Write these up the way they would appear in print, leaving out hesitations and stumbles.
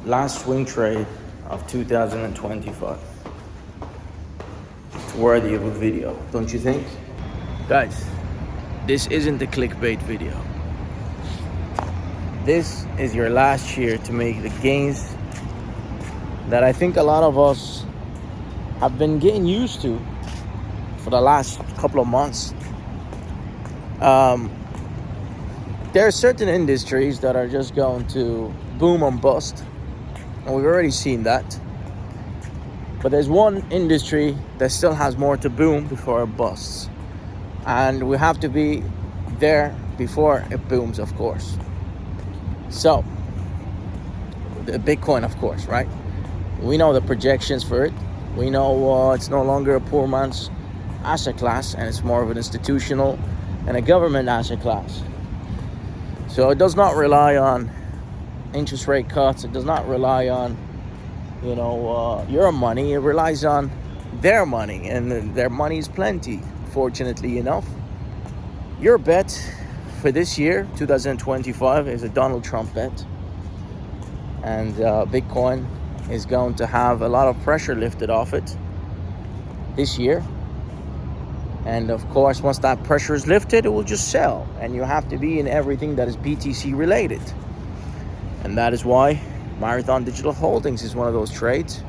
last swing trade of 2025. It's worthy of a video, don't you think? Guys, this isn't a clickbait video. This is your last year to make the gains that I think a lot of us have been getting used to for the last couple of months. There are certain industries that are just going to boom and bust, and we've already seen that. But there's one industry that still has more to boom before it busts, and we have to be there before it booms, of course. So, the Bitcoin, of course, right? We know the projections for it. We know it's no longer a poor man's asset class, and it's more of an institutional and a government asset class. So it does not rely on interest rate cuts. It does not rely on, your money. It relies on their money, and their money is plenty, fortunately enough. Your bet for this year, 2025, is a Donald Trump bet. And Bitcoin is going to have a lot of pressure lifted off it this year. And of course, once that pressure is lifted, it will just sell. And you have to be in everything that is BTC related. And that is why Marathon Digital Holdings is one of those trades.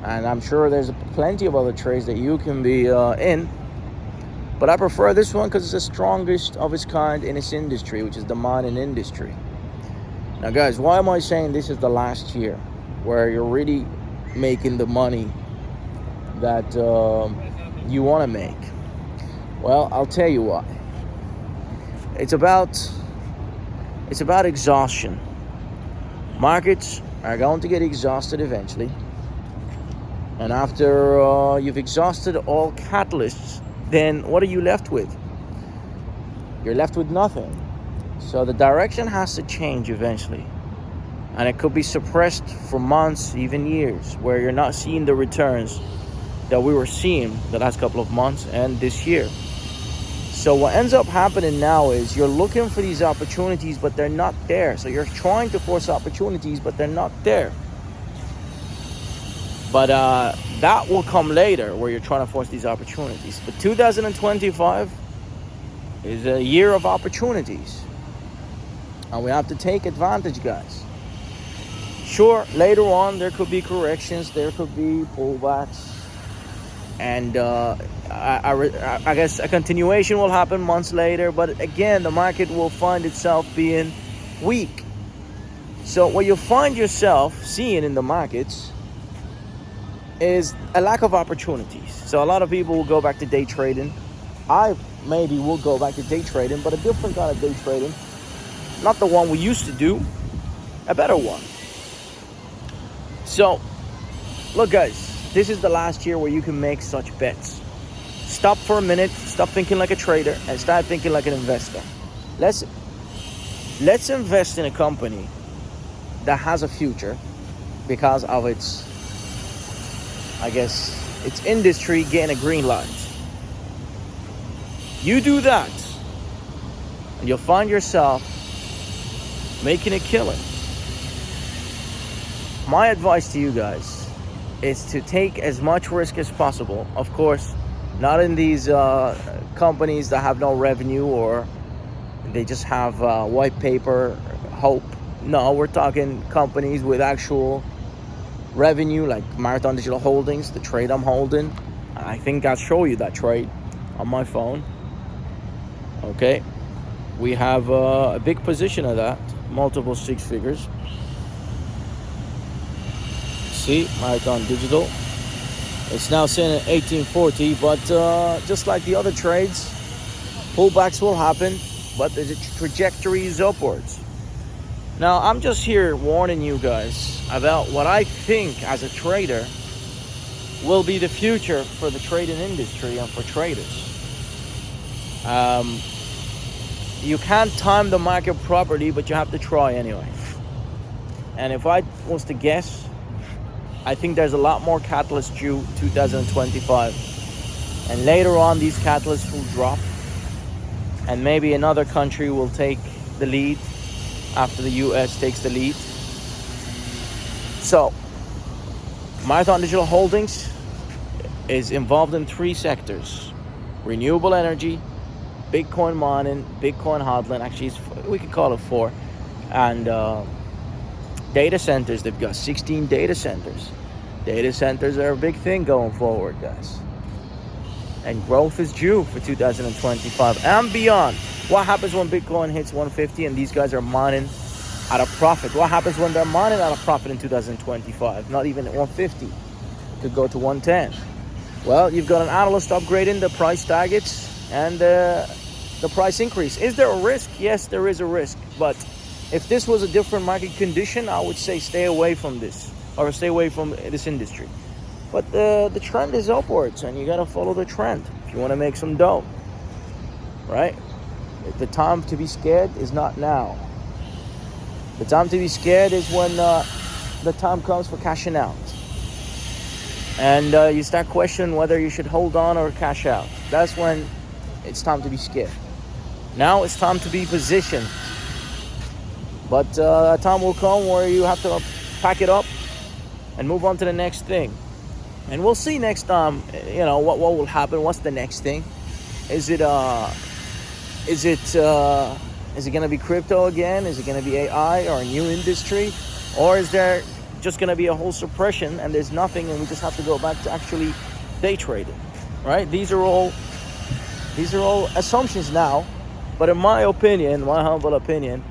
And I'm sure there's plenty of other trades that you can be in. But I prefer this one because it's the strongest of its kind in its industry, which is the mining industry. Now guys, why am I saying this is the last year where you're really making the money that you want to make? Well, I'll tell you why. It's about exhaustion. Markets are going to get exhausted eventually. And after you've exhausted all catalysts, then what are you left with? You're left with nothing. So the direction has to change eventually. And it could be suppressed for months, even years, where you're not seeing the returns that we were seeing the last couple of months and this year. So what ends up happening now is you're looking for these opportunities, but they're not there. So you're trying to force opportunities, but they're not there. But that will come later, where you're trying to force these opportunities. But 2025 is a year of opportunities. And we have to take advantage, guys. Sure, later on, there could be corrections. There could be pullbacks. And I guess a continuation will happen months later. But again, the market will find itself being weak. So what you'll find yourself seeing in the markets is a lack of opportunities. So a lot of people will go back to day trading. I maybe will go back to day trading, but a different kind of day trading. Not the one we used to do, a better one. So, look guys, this is the last year where you can make such bets. Stop for a minute, stop thinking like a trader, and start thinking like an investor. Let's invest in a company that has a future because of its industry getting a green light. You do that, and you'll find yourself making a killing. My advice to you guys is to take as much risk as possible. Of course, not in these companies that have no revenue or they just have white paper hope. No, we're talking companies with actual revenue, like Marathon Digital Holdings, the trade I'm holding. I think I'll show you that trade on my phone. Okay, we have a big position of that, multiple six figures. See, Marathon Digital. It's now sitting at 1840, but just like the other trades, pullbacks will happen, but the trajectory is upwards. Now, I'm just here warning you guys about what I think as a trader will be the future for the trading industry and for traders. You can't time the market properly, but you have to try anyway. And if I was to guess, I think there's a lot more catalysts due 2025. And later on, these catalysts will drop. And maybe another country will take the lead after the US takes the lead. So, Marathon Digital Holdings is involved in 3 sectors: renewable energy, Bitcoin mining, Bitcoin hodling. Actually, we could call it 4, and data centers. They've got 16 data centers. Data centers are a big thing going forward, guys. And growth is due for 2025 and beyond. What happens when Bitcoin hits 150 and these guys are mining at a profit? What happens when they're mining at a profit in 2025? Not even at 150. It could go to 110. Well, you've got an analyst upgrading the price targets and the price increase. Is there a risk? Yes, there is a risk. But if this was a different market condition, I would say stay away from this, or stay away from this industry. But the trend is upwards, and you got to follow the trend if you want to make some dough, right? The time to be scared is not now. The time to be scared is when the time comes for cashing out. And you start questioning whether you should hold on or cash out. That's when it's time to be scared. Now it's time to be positioned. But a time will come where you have to pack it up and move on to the next thing. And we'll see next time, what will happen. What's the next thing? Is it going to be crypto again? Is it going to be AI or a new industry? Or is there just going to be a whole suppression and there's nothing and we just have to go back to actually day trading, right? These are all assumptions now. But in my opinion, my humble opinion,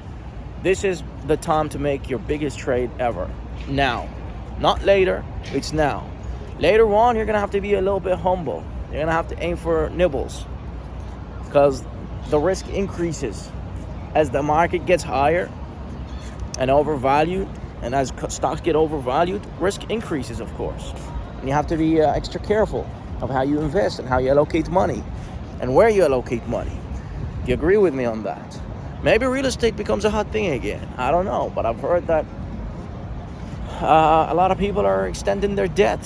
this is the time to make your biggest trade ever. Now. Not later, it's now. Later on, you're going to have to be a little bit humble. You're going to have to aim for nibbles. Because the risk increases. As the market gets higher and overvalued, and as stocks get overvalued, risk increases, of course. And you have to be extra careful of how you invest and how you allocate money and where you allocate money. Do you agree with me on that? Maybe real estate becomes a hot thing again. I don't know, but I've heard that a lot of people are extending their debt.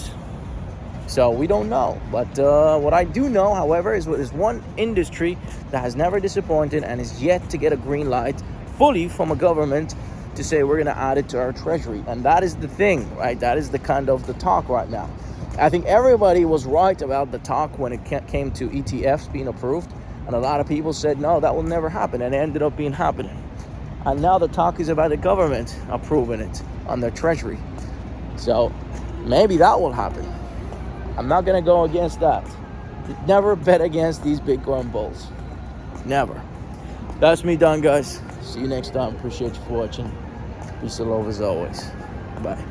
So we don't know. But what I do know, however, is there's one industry that has never disappointed and is yet to get a green light fully from a government to say we're going to add it to our treasury. And that is the thing, right? That is the kind of the talk right now. I think everybody was right about the talk when it came to ETFs being approved. And a lot of people said, no, that will never happen. And it ended up being happening. And now the talk is about the government approving it on their treasury. So maybe that will happen. I'm not going to go against that. Never bet against these Bitcoin bulls. Never. That's me done, guys. See you next time. Appreciate you for watching. Peace and love as always. Bye.